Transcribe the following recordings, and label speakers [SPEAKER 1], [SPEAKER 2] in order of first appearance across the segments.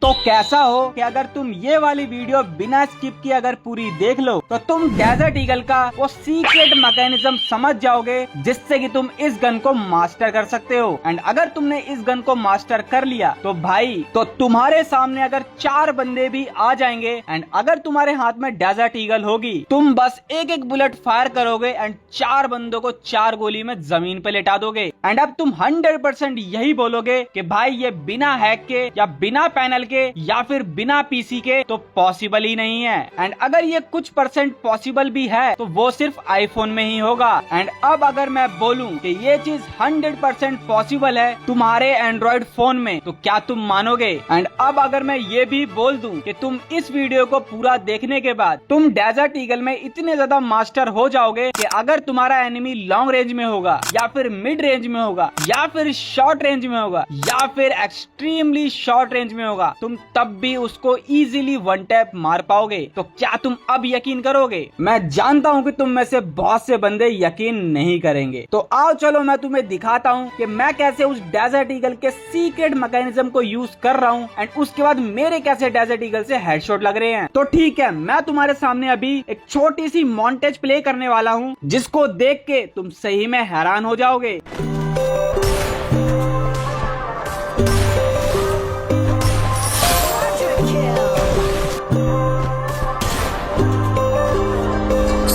[SPEAKER 1] तो कैसा हो कि अगर तुम ये वाली वीडियो बिना स्किप किए अगर पूरी देख लो तो तुम डेजर्ट ईगल का वो सीक्रेट मैकेनिज्म समझ जाओगे जिससे कि तुम इस गन को मास्टर कर सकते हो। एंड अगर तुमने इस गन को मास्टर कर लिया तो भाई तो तुम्हारे सामने अगर 4 बंदे भी आ जाएंगे एंड अगर तुम्हारे हाथ में डेजर्ट ईगल होगी तुम बस एक एक बुलेट फायर करोगे एंड 4 बंदों को 4 गोली में जमीन पे लेटा दोगे। एंड अब तुम 100% यही बोलोगे कि भाई ये बिना हैक के या बिना पैनल के या फिर बिना पीसी के तो पॉसिबल ही नहीं है। एंड अगर ये कुछ % पॉसिबल भी है तो वो सिर्फ आईफोन में ही होगा। एंड अब अगर मैं बोलूं कि ये चीज 100% पॉसिबल है तुम्हारे एंड्रॉइड फोन में तो क्या तुम मानोगे? एंड अब अगर मैं ये भी बोल दूं कि तुम इस वीडियो को पूरा देखने के बाद तुम डेजर्ट ईगल में इतने ज्यादा मास्टर हो जाओगे कि अगर तुम्हारा एनिमी लॉन्ग रेंज में होगा या फिर मिड रेंज में होगा या फिर शॉर्ट रेंज में होगा या फिर एक्सट्रीमली शॉर्ट रेंज में होगा तुम तब भी उसको इजीली वन टैप मार पाओगे। तो क्या तुम अब यकीन करोगे? मैं जानता हूँ कि तुम में से बहुत से बंदे यकीन नहीं करेंगे। तो आओ चलो मैं तुम्हें दिखाता हूँ कि मैं कैसे उस डेजर्ट ईगल के सीक्रेट मैकेनिज्म को यूज कर रहा हूँ एंड उसके बाद मेरे कैसे डेजर्ट ईगल से हेडशॉट लग रहे हैं। तो ठीक है, मैं तुम्हारे सामने अभी एक छोटी सी मॉन्टेज प्ले करने वाला हूँ जिसको देख के तुम सही में हैरान हो जाओगे।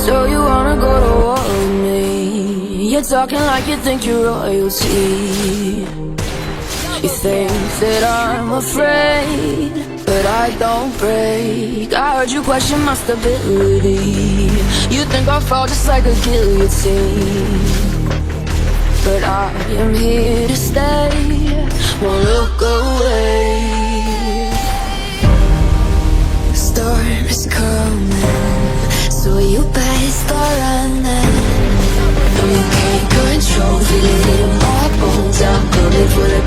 [SPEAKER 2] So you wanna go to war with me? You're talking like you think you're royalty. You think that I'm afraid, but I don't break. I heard you question my stability. You think I'll fall just like a guillotine, but I am here to stay. Won't look away. The storm is coming, so you better start running. No, you can't control, feel it in my bones. I'm coming for the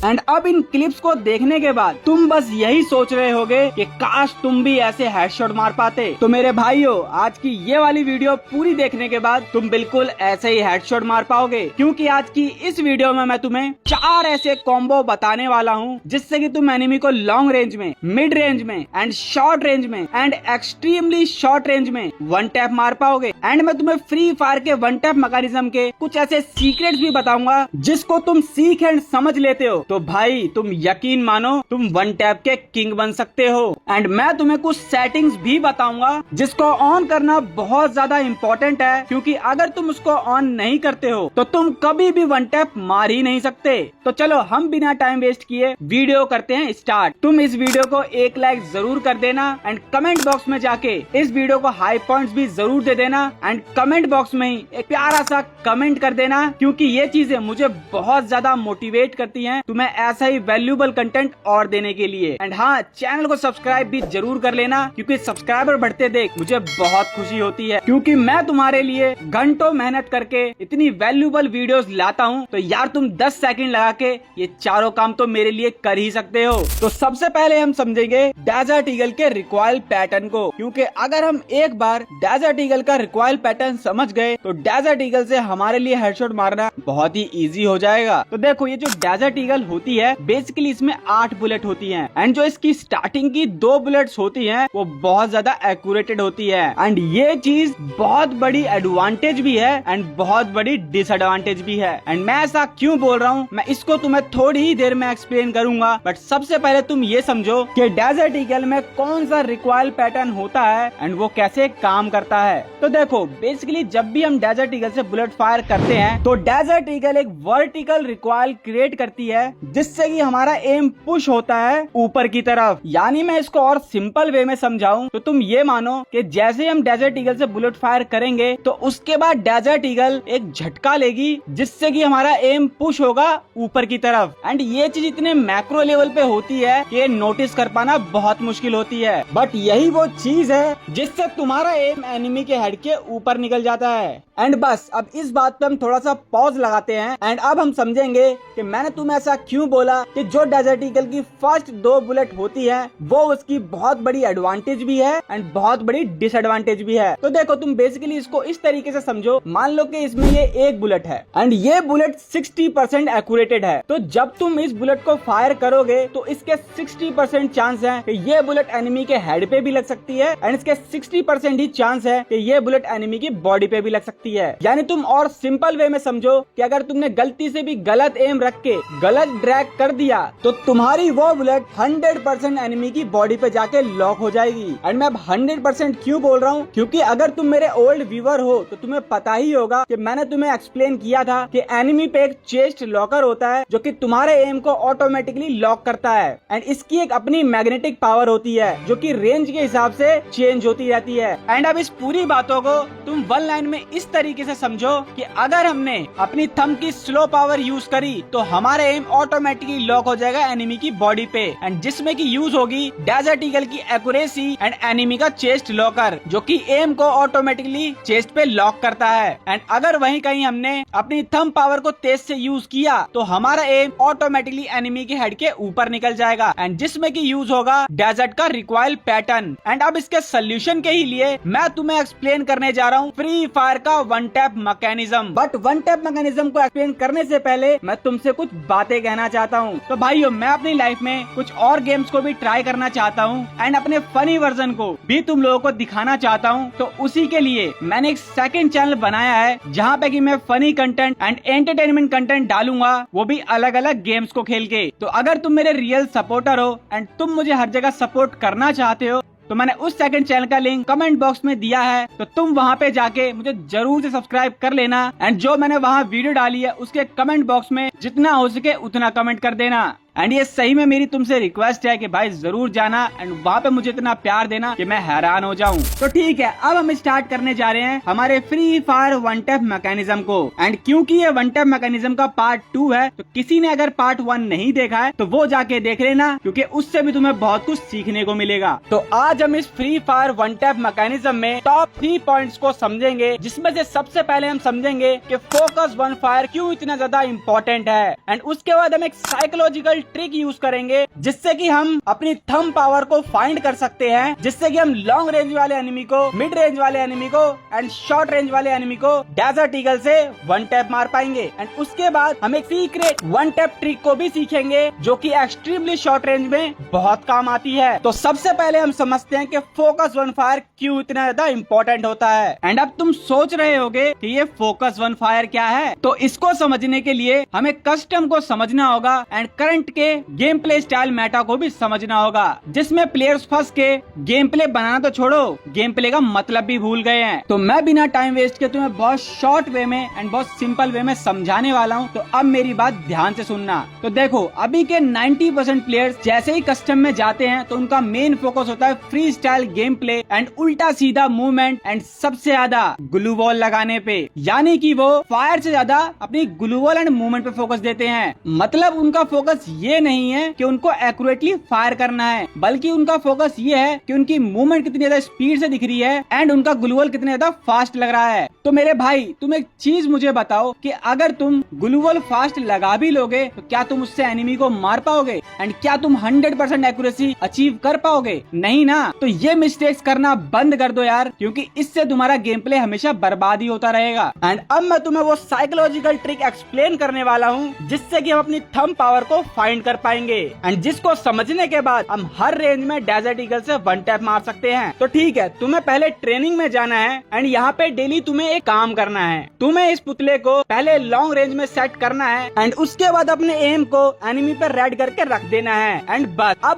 [SPEAKER 1] and अब इन clips को देखने के बाद तुम बस यही सोच रहे होगे कि काश तुम भी ऐसे हेडशॉट मार पाते। तो मेरे भाइयों, आज की ये वाली वीडियो पूरी देखने के बाद तुम बिल्कुल ऐसे ही हेडशॉट मार पाओगे, क्योंकि आज की इस वीडियो में मैं तुम्हें 4 ऐसे कॉम्बो बताने वाला हूँ जिससे कि तुम एनिमी को लॉन्ग रेंज में, मिड रेंज में एंड शॉर्ट रेंज में एंड एक्सट्रीमली शॉर्ट रेंज में वन टैप मार पाओगे। एंड मैं तुम्हें फ्री फायर के वन टैप मैकेनिज्म के कुछ ऐसे सीक्रेट्स भी बताऊंगा जिसको तुम सीख एंड समझ लेते हो तो भाई तुम यकीन मानो तुम वन टैप के किंग बन सकते हो। एंड मैं तुम्हें कुछ सेटिंग्स भी बताऊंगा जिसको ऑन करना बहुत ज्यादा इम्पोर्टेंट है, क्योंकि अगर तुम उसको ऑन नहीं करते हो तो तुम कभी भी वन टैप मार ही नहीं सकते। तो चलो हम बिना टाइम वेस्ट किए वीडियो करते हैं स्टार्ट। तुम इस वीडियो को 1 लाइक जरूर कर देना एंड कमेंट बॉक्स में जाके इस वीडियो को हाई पॉइंट्स भी जरूर दे देना एंड कमेंट बॉक्स में ही एक प्यारा सा कमेंट कर देना, क्योंकि ये चीजें मुझे बहुत ज्यादा मोटिवेट करती हैं तुम्हें ऐसा ही वैल्यूएबल कंटेंट और देने के लिए। एंड हाँ, चैनल को सब्सक्राइब भी जरूर कर लेना, क्योंकि सब्सक्राइबर बढ़ते देख मुझे बहुत खुशी होती है, क्योंकि मैं तुम्हारे लिए घंटों मेहनत करके इतनी वैल्यूएबल वीडियोस लाता हूँ। तो यार तुम 10 सेकंड लगा के ये चारों काम तो मेरे लिए कर ही सकते हो। तो सबसे पहले हम समझेंगे डेजर्ट ईगल के रिकॉइल पैटर्न को, क्योंकि अगर हम एक बार डेजर्ट ईगल का रिकॉइल पैटर्न समझ गए तो डेजर्ट ईगल से हमारे लिए हेडशॉट मारना बहुत ही इजी हो जाएगा। तो देखो, ये जो डेजर्ट ईगल होती है बेसिकली इसमें 8 बुलेट होती हैं एंड जो इसकी स्टार्टिंग की 2 बुलेट्स होती हैं वो बहुत ज्यादा एक्यूरेटेड होती है। एंड ये चीज बहुत बड़ी एडवांटेज भी है एंड बहुत बड़ी डिसएडवांटेज भी है। एंड मैं ऐसा क्यों बोल रहा हूँ मैं इसको तुम्हें थोड़ी ही देर में एक्सप्लेन करूंगा, बट सबसे पहले तुम ये समझो कि डेजर्ट ईगल में कौन सा रिकॉइल पैटर्न होता है एंड वो कैसे काम करता है। तो देखो, बेसिकली जब भी हम डेजर्ट ईगल से बुलेट फायर करते हैं तो डेजर्ट ईगल एक वर्टिकल रिकॉइल क्रिएट करती है जिससे कि हमारा एम पुश होता है ऊपर की तरफ। यानी मैं इसको और सिंपल वे में समझाऊं तो तुम ये मानो कि जैसे हम डेजर्ट ईगल से बुलेट फायर करेंगे तो उसके बाद डेजर्ट ईगल एक झटका लेगी जिससे कि हमारा एम पुश होगा ऊपर की तरफ। एंड ये चीज इतने मैक्रो लेवल पे होती है कि नोटिस कर पाना बहुत मुश्किल होती है, बट यही वो चीज है जिससे तुम्हारा एम एनिमी के हेड के ऊपर निकल जाता है। एंड बस अब इस बात पे हम थोड़ा सा पॉज लगाते हैं एंड अब हम समझेंगे कि मैंने तुम्हें ऐसा क्यों क्यों बोला कि जो डेजर्ट ईगल की फर्स्ट 2 बुलेट होती है वो उसकी बहुत बड़ी एडवांटेज भी है एंड बहुत बड़ी डिसएडवांटेज भी है। तो देखो तुम बेसिकली इसको इस तरीके से समझो, मान लो कि इसमें ये एक बुलेट है एंड ये बुलेट 60% एक्यूरेटेड है। तो जब तुम इस बुलेट को फायर करोगे तो इसके 60% चांस है कि ये बुलेट एनिमी के हेड पे भी लग सकती है एंड इसके 60% ही चांस है कि ये बुलेट एनिमी की बॉडी पे भी लग सकती है। यानी तुम और सिंपल वे में समझो कि अगर तुमने गलती से भी गलत एम रख के गलत ड्रैग कर दिया तो तुम्हारी वो बुलेट 100% एनिमी की बॉडी पे जाके लॉक हो जाएगी। एंड मैं अब 100% क्यों बोल रहा हूँ, क्योंकि अगर तुम मेरे ओल्ड व्यूअर हो तो तुम्हें पता ही होगा कि मैंने तुम्हें एक्सप्लेन किया था कि एनिमी पे एक चेस्ट लॉकर होता है जो कि तुम्हारे एम को ऑटोमेटिकली लॉक करता है एंड इसकी एक अपनी मैग्नेटिक पावर होती है जो कि रेंज के हिसाब से चेंज होती रहती है। एंड अब इस पूरी बातों को तुम वन लाइन में इस तरीके से समझो कि अगर हमने अपनी थंब की स्लो पावर यूज करी तो हमारे एम ऑटोमेटिकली लॉक हो जाएगा एनिमी की बॉडी पे एंड जिसमें की यूज होगी डेजर्ट ईगल की एक्यूरेसी एंड एनिमी का चेस्ट लॉकर जो कि एम को ऑटोमेटिकली चेस्ट पे लॉक करता है। एंड अगर वहीं कहीं हमने अपनी थंब पावर को तेज से यूज किया तो हमारा एम ऑटोमेटिकली एनिमी के हेड के ऊपर निकल जाएगा एंड जिसमें की यूज होगा डेजर्ट का रिकॉइल पैटर्न। एंड अब इसके सोल्यूशन के ही लिए मैं तुम्हें एक्सप्लेन करने जा रहा हूँ फ्री फायर का one tap mechanism. But one tap mechanism को एक्सप्लेन करने से पहले मैं तुमसे कुछ बातें कहना चाहता हूँ। तो भाइयों मैं अपनी लाइफ में कुछ और गेम्स को भी ट्राई करना चाहता हूँ एंड अपने फनी वर्जन को भी तुम लोगों को दिखाना चाहता हूँ। तो उसी के लिए मैंने एक सेकंड चैनल बनाया है जहाँ पे कि मैं funny content and entertainment content डालूंगा, वो भी अलग अलग गेम्स को खेल के। तो अगर तुम मेरे रियल सपोर्टर हो एंड तुम मुझे हर जगह सपोर्ट करना चाहते हो तो मैंने उस सेकंड चैनल का लिंक कमेंट बॉक्स में दिया है, तो तुम वहां पे जाके मुझे जरूर से सब्सक्राइब कर लेना एंड जो मैंने वहां वीडियो डाली है उसके कमेंट बॉक्स में जितना हो सके उतना कमेंट कर देना। एंड ये सही में मेरी तुमसे रिक्वेस्ट है कि भाई जरूर जाना एंड वहाँ पे मुझे इतना प्यार देना कि मैं हैरान हो जाऊं। तो ठीक है, अब हम स्टार्ट करने जा रहे हैं हमारे free fire one tap mechanism को। एंड क्योंकि ये वन टैप मैकेनिज्म का पार्ट 2 है तो किसी ने अगर पार्ट 1 नहीं देखा है तो वो जाके देख लेना, क्योंकि उससे भी तुम्हें बहुत कुछ सीखने को मिलेगा। तो आज हम इस free fire one tap mechanism में टॉप 3 पॉइंट्स को समझेंगे, जिसमें से सबसे पहले हम समझेंगे कि फोकस वन फायर क्यों इतना ज्यादा इम्पोर्टेंट है। एंड उसके बाद हम एक साइकोलॉजिकल ट्रिक यूज करेंगे जिससे कि हम अपनी थंब पावर को फाइंड कर सकते हैं, जिससे कि हम लॉन्ग रेंज वाले एनिमी को, मिड रेंज वाले एनिमी को एंड शॉर्ट रेंज वाले एनिमी को डेजर्ट ईगल से वन टैप मार पाएंगे। एंड उसके बाद हम एक सीक्रेट वन टैप ट्रिक को भी सीखेंगे जो कि एक्सट्रीमली शॉर्ट रेंज में बहुत काम आती है। तो सबसे पहले हम समझते हैं कि फोकस वन फायर क्यों इतना ज्यादा इम्पोर्टेंट होता है। एंड अब तुम सोच रहे होगे कि ये फोकस वन फायर क्या है, तो इसको समझने के लिए हमें कस्टम को समझना होगा एंड करंट के गेम प्ले स्टाइल मेटा को भी समझना होगा, जिसमें प्लेयर्स फंस के गेम प्ले बनाना तो छोड़ो, गेम प्ले का मतलब भी भूल गए हैं। तो मैं बिना टाइम वेस्ट के तुम्हें बहुत शॉर्ट वे में एंड बहुत सिंपल वे में समझाने वाला हूँ। तो अब मेरी बात ध्यान से सुनना। तो देखो, अभी के 90% प्लेयर्स जैसे ही कस्टम में जाते हैं तो उनका मेन फोकस होता है free style game play and उल्टा सीधा मूवमेंट एंड सबसे ज्यादा ग्लू वॉल लगाने पे, यानी कि वो फायर से ज्यादा अपनी ग्लू वॉल एंड मूवमेंट पे फोकस देते हैं। मतलब उनका फोकस ये नहीं है कि उनको एक्यूरेटली फायर करना है, बल्कि उनका फोकस ये है कि उनकी मूवमेंट कितनी ज्यादा स्पीड से दिख रही है एंड उनका ग्लू वॉल कितने ज्यादा फास्ट लग रहा है। तो मेरे भाई तुम एक चीज मुझे बताओ कि अगर तुम ग्लू वॉल फास्ट लगा भी लोगे तो क्या तुम उससे एनिमी को मार पाओगे एंड क्या तुम 100% एक्यूरेसी अचीव कर पाओगे? नहीं ना। तो ये मिस्टेक्स करना बंद कर दो यार, क्योंकि इससे तुम्हारा गेम प्ले हमेशा बर्बाद ही होता रहेगा। एंड अब मैं तुम्हें वो साइकोलॉजिकल ट्रिक एक्सप्लेन करने वाला हूँ जिससे कि हम अपनी थंब पावर को फाइंड कर पाएंगे एंड जिसको समझने के बाद हम हर रेंज में डेजर्ट ईगल से वन टैप मार सकते हैं। तो ठीक है, तुम्हें पहले ट्रेनिंग में जाना है एंड यहाँ पे डेली तुम्हें एक काम करना है। तुम्हें इस पुतले को पहले लॉन्ग रेंज में सेट करना है एंड उसके बाद अपने एम को एनिमी पर रेड करके रख देना है एंड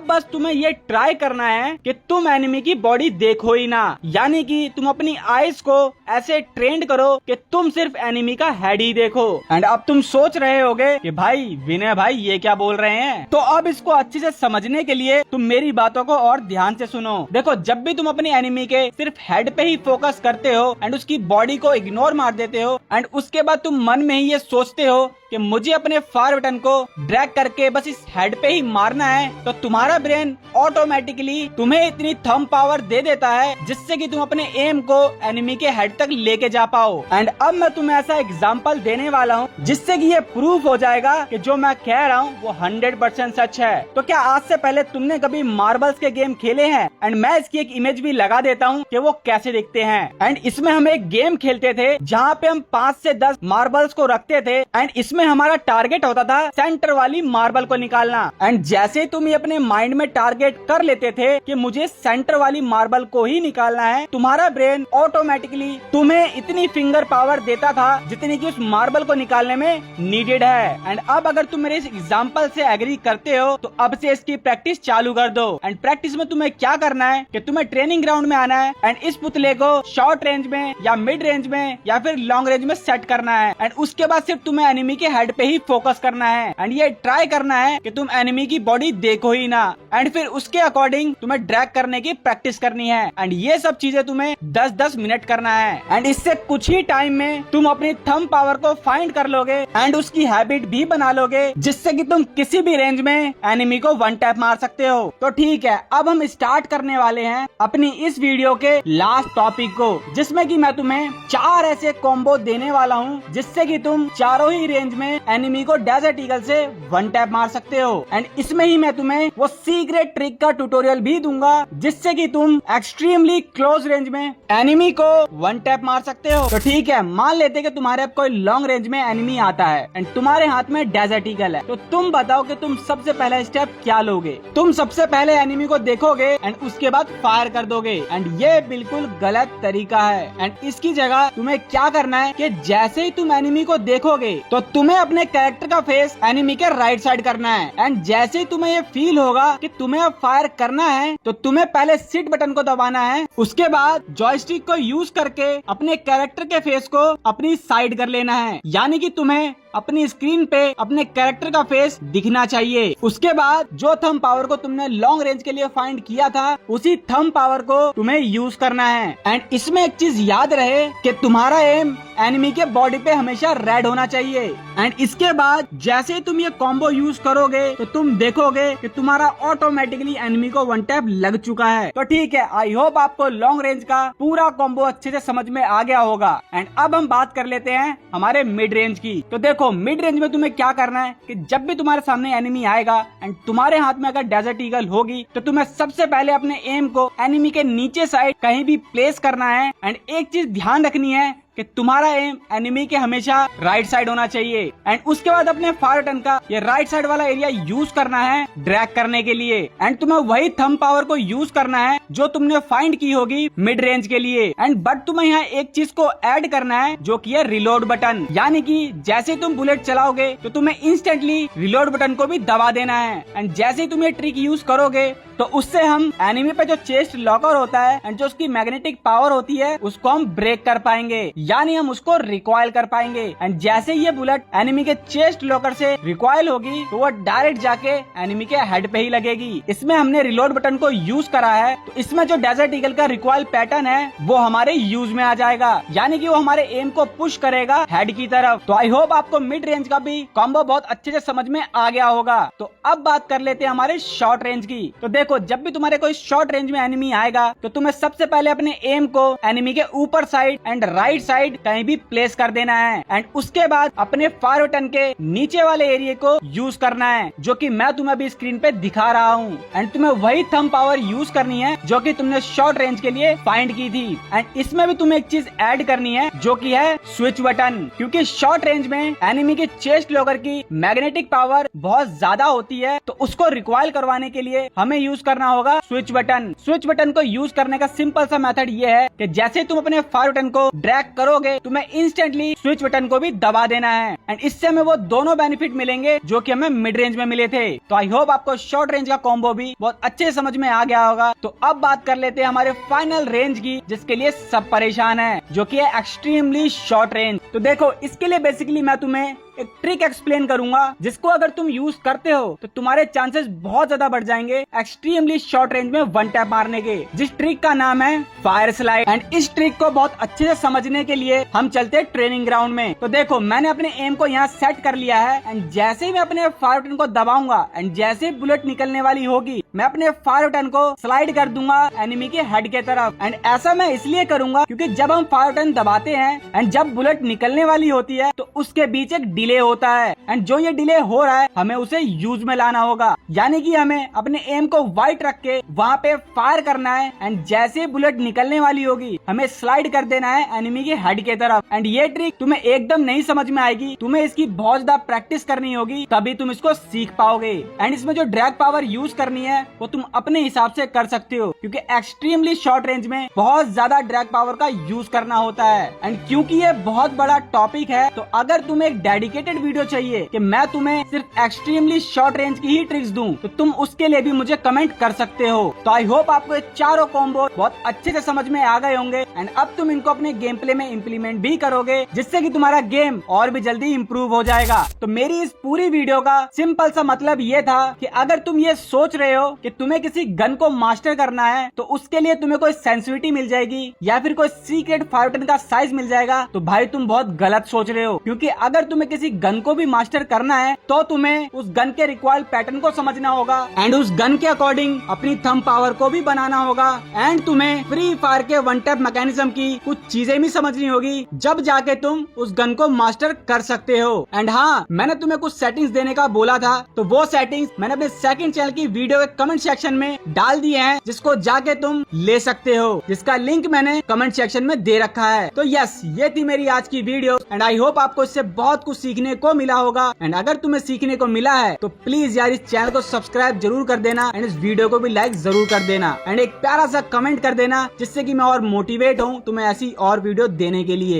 [SPEAKER 1] बस तुम्हें ये ट्राई करना है कि तुम एनिमी की बॉडी देखो ही ना, यानी कि तुम अपनी आईज को ऐसे ट्रेंड करो कि तुम सिर्फ एनिमी का हेड ही देखो। एंड अब तुम सोच रहे होगे कि भाई विनय भाई ये क्या बोल रहे हैं। तो अब इसको अच्छे से समझने के लिए तुम मेरी बातों को और ध्यान से सुनो। देखो, जब भी तुम अपनी एनिमी के सिर्फ हेड पे ही फोकस करते हो एंड उसकी बॉडी को इग्नोर मार देते हो एंड उसके बाद तुम मन में ही ये सोचते हो कि मुझे अपने फायर बटन को ड्रैग करके बस इस हेड पे ही मारना है, तो तुम्हारा ब्रेन ऑटोमेटिकली तुम्हें इतनी थंब पावर दे देता है जिससे कि तुम अपने एम को एनिमी के हेड तक लेके जा पाओ। एंड अब मैं तुम्हें ऐसा एग्जांपल देने वाला हूँ जिससे कि ये प्रूफ हो जाएगा कि जो मैं कह रहा हूँ वो 100% सच है। तो क्या आज से पहले तुमने कभी मार्बल्स के गेम खेले हैं? एंड मैं इसकी एक इमेज भी लगा देता हूँ कि वो कैसे दिखते हैं। एंड इसमें हम एक गेम खेलते थे जहाँ पे हम 5 से 10 मार्बल्स को रखते थे एंड इसमें हमारा टारगेट होता था सेंटर वाली मार्बल को निकालना। एंड जैसे ही तुम ये अपने माइंड में टारगेट कर लेते थे कि मुझे सेंटर वाली मार्बल को ही निकालना है, तुम्हारा ब्रेन ऑटोमेटिकली तुम्हें इतनी फिंगर पावर देता था जितनी कि उस मार्बल को निकालने में नीडेड है। एंड अब अगर तुम मेरे इस एग्जांपल से एग्री करते हो तो अब से इसकी प्रैक्टिस चालू कर दो। एंड प्रैक्टिस में तुम्हें क्या करना है कि तुम्हें ट्रेनिंग ग्राउंड में आना है एंड इस पुतले को शॉर्ट रेंज में या मिड रेंज में या फिर लॉन्ग रेंज में सेट करना है। एंड उसके बाद सिर्फ तुम्हें एनिमी के हेड पे ही फोकस करना है एंड ये ट्राई करना है कि तुम एनिमी की बॉडी देखो ही ना। एंड फिर उसके अकॉर्डिंग तुम्हें ड्रैग करने की प्रैक्टिस करनी है। एंड ये सब चीजें तुम्हें 10-10 मिनट करना है। एंड इससे कुछ ही टाइम में तुम अपनी थंब पावर को फाइंड कर लोगे एंड उसकी हैबिट भी बना लोगे जिससे कि तुम किसी भी रेंज में एनिमी को वन टैप मार सकते हो। तो ठीक है, अब हम स्टार्ट करने वाले हैं अपनी इस वीडियो के लास्ट टॉपिक को, जिसमें कि मैं तुम्हें 4 ऐसे कॉम्बो देने वाला हूं जिससे कि तुम चारों ही रेंज में एनिमी को डेजर्ट ईगल से वन टैप मार सकते हो। एंड इसमें ही मैं तुम्हें वो सीक्रेट ट्रिक का ट्यूटोरियल भी दूंगा जिससे कि तुम एक्सट्रीमली क्लोज रेंज में एनिमी को वन टैप मार सकते हो। तो ठीक है, मान लेते कि तुम्हारे अब कोई लॉन्ग रेंज में एनिमी आता है एंड तुम्हारे हाथ में डेजर्ट ईगल है, तो तुम बताओ कि तुम सबसे पहला स्टेप क्या लोगे। तुम सबसे पहले एनिमी को देखोगे एंड उसके बाद फायर कर दोगे एंड ये बिल्कुल गलत तरीका है। एंड इसकी जगह तुम्हें क्या करना है कि जैसे ही तुम एनिमी को देखोगे तो तुम्हें अपने कैरेक्टर का फेस एनिमी के राइट साइड करना है। एंड जैसे ही तुम्हें ये फील होगा कि तुम्हें अब फायर करना है तो तुम्हें पहले सिट बटन को दबाना है, उसके बाद जॉयस्टिक को यूज करके अपने कैरेक्टर के फेस को अपनी साइड कर लेना है, यानी कि तुम्हें अपनी स्क्रीन पे अपने कैरेक्टर का फेस दिखना चाहिए। उसके बाद जो थंब पावर को तुमने लॉन्ग रेंज के लिए फाइंड किया था उसी थंब पावर को तुम्हें यूज करना है। एंड इसमें एक चीज याद रहे कि तुम्हारा एम एनिमी के बॉडी पे हमेशा रेड होना चाहिए। एंड इसके बाद जैसे ही तुम ये कॉम्बो यूज करोगे तो तुम देखोगे कि तुम्हारा ऑटोमेटिकली एनिमी को वन टैप लग चुका है। तो ठीक है, आई होप आपको लॉन्ग रेंज का पूरा कॉम्बो अच्छे से समझ में आ गया होगा। एंड अब हम बात कर लेते हैं हमारे मिड रेंज की। तो देखो, मिड रेंज में तुम्हें क्या करना है कि जब भी तुम्हारे सामने एनिमी आएगा एंड तुम्हारे हाथ में अगर डेजर्ट ईगल होगी तो तुम्हें सबसे पहले अपने एम को एनिमी के नीचे साइड कहीं भी प्लेस करना है। एंड एक चीज ध्यान रखनी है कि तुम्हारा एम एनिमी के हमेशा राइट साइड होना चाहिए। एंड उसके बाद अपने फायर बटन का ये राइट साइड वाला एरिया यूज करना है ड्रैग करने के लिए। एंड तुम्हें वही थंब पावर को यूज करना है जो तुमने फाइंड की होगी मिड रेंज के लिए। एंड बट तुम्हें यहाँ एक चीज को ऐड करना है जो कि है रिलोड बटन, यानी कि जैसे तुम बुलेट चलाओगे तो तुम्हें इंस्टेंटली रिलोड बटन को भी दबा देना है। एंड जैसे ही तुम ये ट्रिक यूज करोगे तो उससे हम एनिमी पे जो चेस्ट लॉकर होता है एंड जो उसकी मैग्नेटिक पावर होती है उसको हम ब्रेक कर पाएंगे, यानी हम उसको रिकॉइल कर पाएंगे। एंड जैसे ये बुलेट एनिमी के चेस्ट लॉकर से रिकॉइल होगी तो वो डायरेक्ट जाके एनिमी के हेड पे ही लगेगी। इसमें हमने रिलोड बटन को यूज करा है तो इसमें जो डेजर्ट ईगल का रिकॉइल पैटर्न है वो हमारे यूज में आ जाएगा, यानी कि वो हमारे एम को पुश करेगा हेड की तरफ। तो आई होप आपको मिड रेंज का भी कॉम्बो बहुत अच्छे से समझ में आ गया होगा। तो अब बात कर लेते हैं हमारे शॉर्ट रेंज की। तो देखो, जब भी तुम्हारे कोई शॉर्ट रेंज में एनिमी आएगा तो तुम्हें सबसे पहले अपने एम को एनिमी के ऊपर साइड एंड राइट साइड कहीं भी प्लेस कर देना है। एंड उसके बाद अपने फायर बटन के नीचे वाले एरिया को यूज करना है जो कि मैं तुम्हें अभी स्क्रीन पे दिखा रहा हूँ। एंड तुम्हें वही थंब पावर यूज करनी है जो कि तुमने शॉर्ट रेंज के लिए फाइंड की थी। एंड इसमें भी तुम्हें एक चीज ऐड करनी है जो कि है स्विच बटन, क्योंकि शॉर्ट रेंज में एनिमी के चेस्ट लॉकर की मैग्नेटिक पावर बहुत ज्यादा होती है, तो उसको रिकॉइल करवाने के लिए हमें यूज करना होगा स्विच बटन। स्विच बटन को यूज करने का सिंपल सा मेथड ये है कि जैसे तुम अपने फायर बटन को ड्रैग करोगे तुम्हें इंस्टेंटली स्विच बटन को भी दबा देना है। एंड इससे हमें वो दोनों बेनिफिट मिलेंगे जो कि हमें मिड रेंज में मिले थे। तो आई होप आपको शॉर्ट रेंज का कॉम्बो भी बहुत अच्छे से समझ में आ गया होगा। तो अब बात कर लेते हैं हमारे फाइनल रेंज की, जिसके लिए सब परेशान है, जो कि है एक्सट्रीमली शॉर्ट रेंज। तो देखो, इसके लिए बेसिकली मैं तुम्हें एक ट्रिक एक्सप्लेन करूंगा जिसको अगर तुम यूज करते हो तो तुम्हारे चांसेस बहुत ज्यादा बढ़ जाएंगे एक्सट्रीमली शॉर्ट रेंज में वन टैप मारने के, जिस ट्रिक का नाम है फायर स्लाइड। एंड इस ट्रिक को बहुत अच्छे से समझने के लिए हम चलते हैं ट्रेनिंग ग्राउंड में। तो देखो, मैंने अपने एम को यहाँ सेट कर लिया है एंड जैसे ही मैं अपने फायर बटन को दबाऊंगा एंड जैसे ही बुलेट निकलने वाली होगी मैं अपने फायर बटन को स्लाइड कर दूंगा एनिमी के हेड के तरफ। एंड ऐसा मैं इसलिए करूंगा क्योंकि जब हम फायर बटन दबाते हैं एंड जब बुलेट निकलने वाली होती है तो उसके बीच एक डिले डिले होता है, एंड जो ये डिले हो रहा है हमें उसे यूज में लाना होगा। यानी कि हमें अपने एम को वाइट रख के वहाँ पे फायर करना है, एंड जैसे बुलेट निकलने वाली होगी हमें स्लाइड कर देना है एनिमी के हेड के तरफ। एंड ये ट्रिक तुम्हें एकदम नहीं समझ में आएगी, तुम्हें इसकी बहुत ज्यादा प्रैक्टिस करनी होगी, तभी तुम इसको सीख पाओगे। एंड इसमें जो ड्रैग पावर यूज करनी है वो तुम अपने हिसाब से कर सकते हो, क्योंकि एक्सट्रीमली शॉर्ट रेंज में बहुत ज्यादा ड्रैग पावर का यूज करना होता है। एंड क्योंकि ये बहुत बड़ा टॉपिक है, तो अगर तुम्हें एक डेडिकेटेड वीडियो चाहिए कि मैं तुम्हें सिर्फ एक्सट्रीमली शॉर्ट रेंज की ही ट्रिक्स दूं, तो तुम उसके लिए भी मुझे कमेंट कर सकते हो। तो आई होप आपको ये चारों कॉम्बो बहुत अच्छे से समझ में आ गए होंगे, एंड अब तुम इनको अपने गेम प्ले में इम्प्लीमेंट भी करोगे, जिससे कि तुम्हारा गेम और भी जल्दी इम्प्रूव हो जाएगा। तो मेरी इस पूरी वीडियो का सिंपल सा मतलब ये था कि अगर तुम ये सोच रहे हो कि तुम्हें किसी गन को मास्टर करना है, तो उसके लिए तुम्हें कोई सेंसिटिविटी मिल जाएगी या फिर कोई सीक्रेट फाइव का साइज मिल जाएगा, तो भाई तुम बहुत गलत सोच रहे हो। क्योंकि अगर तुम्हें किसी गन को भी मास्टर करना है तो तुम्हें उस गन के रिक्वायर्ड पैटर्न को समझना होगा, एंड उस गन के अकॉर्डिंग अपनी थंब पावर को भी बनाना होगा, एंड तुम्हें फ्री फायर के वन टैप मैकेनिज्म की कुछ चीजें भी समझनी होगी, जब जाके तुम उस गन को मास्टर कर सकते हो। एंड हाँ, मैंने तुम्हें कुछ सेटिंग्स देने का बोला था, तो वो सेटिंग्स मैंने अपने सेकंड चैनल की वीडियो के कमेंट सेक्शन में डाल दिए हैं, जिसको जाके तुम ले सकते हो, जिसका लिंक मैंने कमेंट सेक्शन में दे रखा है। तो यस, ये थी मेरी आज की वीडियो, एंड आई होप आपको इससे बहुत कुछ सीखने को मिला होगा। एंड अगर तुम्हें सीखने को मिला है तो प्लीज यार इस चैनल को सब्सक्राइब जरूर कर देना, एंड इस वीडियो को भी लाइक जरूर कर देना, एंड एक प्यारा सा कमेंट कर देना, जिससे कि मैं और मोटिवेट हूँ तुम्हें ऐसी और वीडियो देने के लिए।